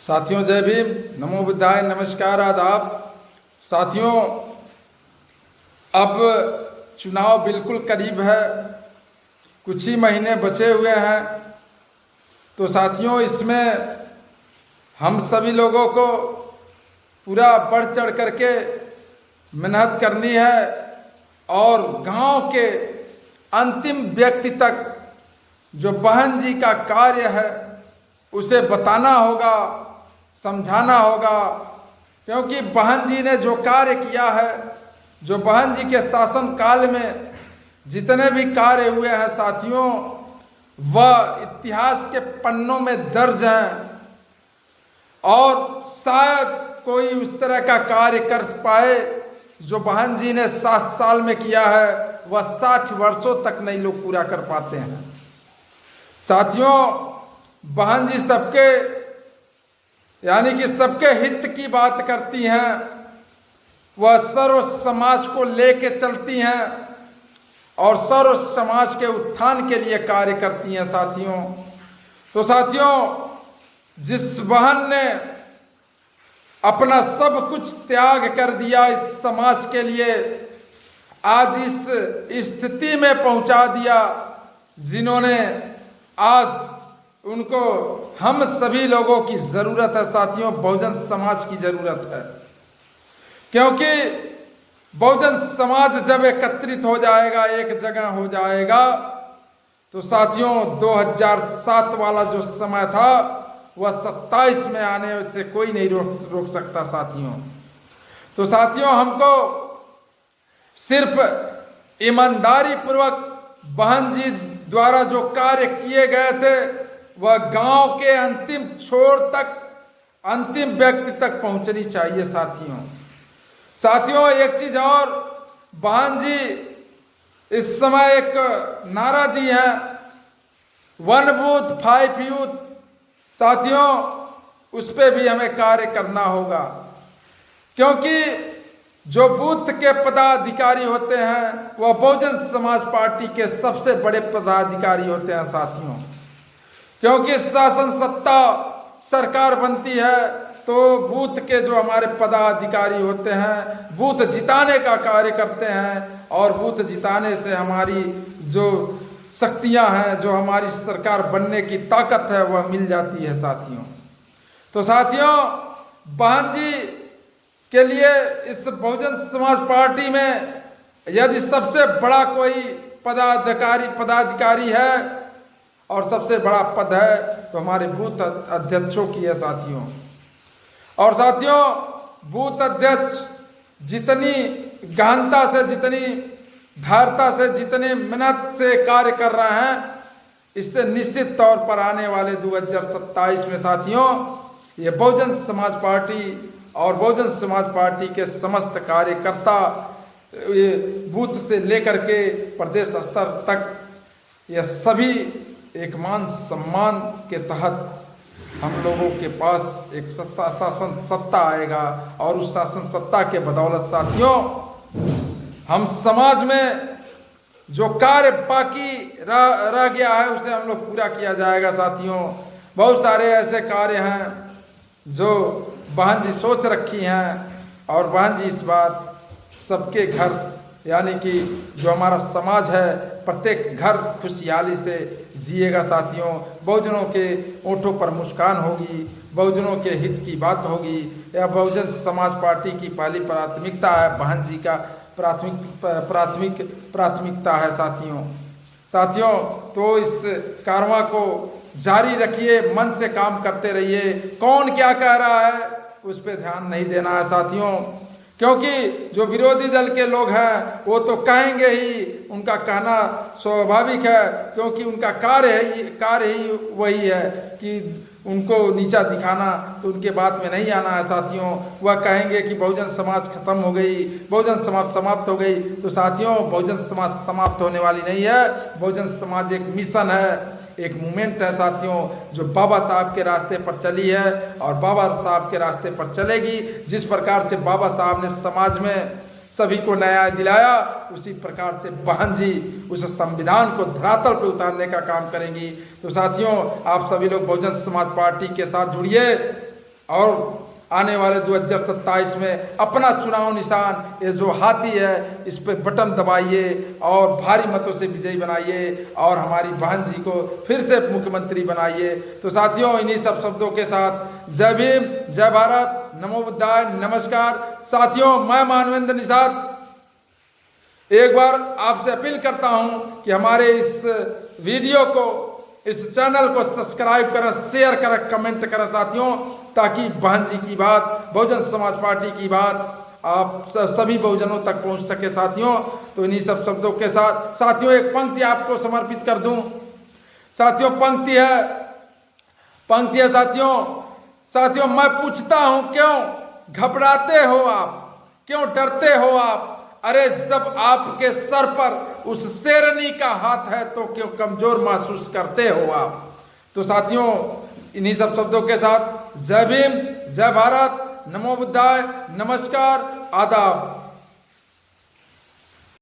साथियों जय भीम, नमो बुद्धाय, नमस्कार, आदाब। साथियों अब चुनाव बिल्कुल करीब है, कुछ ही महीने बचे हुए हैं। तो साथियों इसमें हम सभी लोगों को पूरा बढ़ चढ़ करके मेहनत करनी है और गांव के अंतिम व्यक्ति तक जो बहन जी का कार्य है उसे बताना होगा, समझाना होगा। क्योंकि बहन जी ने जो कार्य किया है, जो बहन जी के शासन काल में जितने भी कार्य हुए हैं साथियों, वह इतिहास के पन्नों में दर्ज हैं और शायद कोई उस तरह का कार्य कर पाए जो बहन जी ने 7 साल में किया है, वह 60 वर्षों तक नहीं लोग पूरा कर पाते हैं। साथियों बहन जी सबके यानी कि सबके हित की बात करती हैं, वह सर्व समाज को लेके चलती हैं और सर्व समाज के उत्थान के लिए कार्य करती हैं साथियों। तो साथियों जिस बहन ने अपना सब कुछ त्याग कर दिया इस समाज के लिए, आज इस स्थिति में पहुंचा दिया, जिन्होंने आज उनको हम सभी लोगों की जरूरत है साथियों, बहुजन समाज की जरूरत है। क्योंकि बहुजन समाज जब एकत्रित हो जाएगा, एक जगह हो जाएगा, तो साथियों 2007 वाला जो समय था वह 27 में आने से कोई नहीं रोक सकता साथियों। तो साथियों हमको सिर्फ ईमानदारी पूर्वक बहन जी द्वारा जो कार्य किए गए थे वह गांव के अंतिम छोर तक, अंतिम व्यक्ति तक पहुंचनी चाहिए साथियों। साथियों एक चीज और, बहन जी इस समय एक नारा दी है, 1 बूथ 5 यूथ। साथियों उस पे भी हमें कार्य करना होगा, क्योंकि जो बूथ के पदाधिकारी होते हैं वह बहुजन समाज पार्टी के सबसे बड़े पदाधिकारी होते हैं साथियों। क्योंकि शासन सत्ता सरकार बनती है तो बूथ के जो हमारे पदाधिकारी होते हैं बूथ जिताने का कार्य करते हैं और बूथ जिताने से हमारी जो शक्तियां हैं, जो हमारी सरकार बनने की ताकत है, वह मिल जाती है साथियों। तो साथियों बहन जी के लिए इस बहुजन समाज पार्टी में यदि सबसे बड़ा कोई पदाधिकारी है और सबसे बड़ा पद है तो हमारे बूथ अध्यक्षों की है साथियों। और साथियों बूथ अध्यक्ष जितनी गहनता से, जितनी धारता से, जितने मेहनत से कार्य कर रहे हैं, इससे निश्चित तौर पर आने वाले 2027 में साथियों ये बहुजन समाज पार्टी और बहुजन समाज पार्टी के समस्त कार्यकर्ता ये बूथ से लेकर के प्रदेश स्तर तक ये सभी एक मान सम्मान के तहत हम लोगों के पास एक शासन सत्ता आएगा और उस शासन सत्ता के बदौलत साथियों हम समाज में जो कार्य बाकी रह गया है उसे हम लोग पूरा किया जाएगा साथियों। बहुत सारे ऐसे कार्य हैं जो बहन जी सोच रखी हैं और बहन जी इस बार सबके घर यानी कि जो हमारा समाज है प्रत्येक घर खुशहाली से जिएगा साथियों। बहुजनों के ओंठों पर मुस्कान होगी, बहुजनों के हित की बात होगी। यह बहुजन समाज पार्टी की पहली प्राथमिकता है, बहन जी का प्राथमिकता है साथियों। तो इस कारवां को जारी रखिए, मन से काम करते रहिए। कौन क्या कह रहा है उस पर ध्यान नहीं देना है साथियों, क्योंकि जो विरोधी दल के लोग हैं वो तो कहेंगे ही, उनका कहना स्वाभाविक है, क्योंकि उनका कार्य ही वही है कि उनको नीचा दिखाना। तो उनके बात में नहीं आना है साथियों। वह कहेंगे कि बहुजन समाज खत्म हो गई, बहुजन समाज समाप्त हो गई। तो साथियों बहुजन समाज समाप्त होने वाली नहीं है। बहुजन समाज एक मिशन है, एक मूवमेंट है साथियों, जो बाबा साहब के रास्ते पर चली है और बाबा साहब के रास्ते पर चलेगी। जिस प्रकार से बाबा साहब ने समाज में सभी को न्याय दिलाया, उसी प्रकार से बहन जी उस संविधान को धरातल पर उतारने का काम करेंगी। तो साथियों आप सभी लोग बहुजन समाज पार्टी के साथ जुड़िए और आने वाले 2027 में अपना चुनाव निशान ये जो हाथी है इस पर बटन दबाइए और भारी मतों से विजयी बनाइए और हमारी बहन जी को फिर से मुख्यमंत्री बनाइए। तो साथियों, इन्हीं सब शब्दों के साथ जय भीम, जय भारत, नमो बुद्धाय, नमस्कार। साथियों, मैं मानवेंद्र निषाद एक बार आपसे अपील करता हूं कि हमारे इस वीडियो को, इस चैनल को सब्सक्राइब करें, शेयर करें, कमेंट करें साथियों, ताकि बहन जी की बात, बहुजन समाज पार्टी की बात आप सभी बहुजनों तक पहुंच सके साथियों। तो इन्हीं सब शब्दों के साथ साथियों एक पंक्ति आपको समर्पित कर दूं। साथियों पंक्ति है साथियों, मैं पूछता हूं क्यों घबराते हो आप, क्यों डरते हो आप? अरे जब आपके सर पर उस शेरनी का हाथ है तो क्यों कमजोर महसूस करते हो आप? तो साथियों, इन्हीं सब शब्दों के साथ जय भीम, जय भारत, नमो बुद्धाय, नमस्कार, आदाब।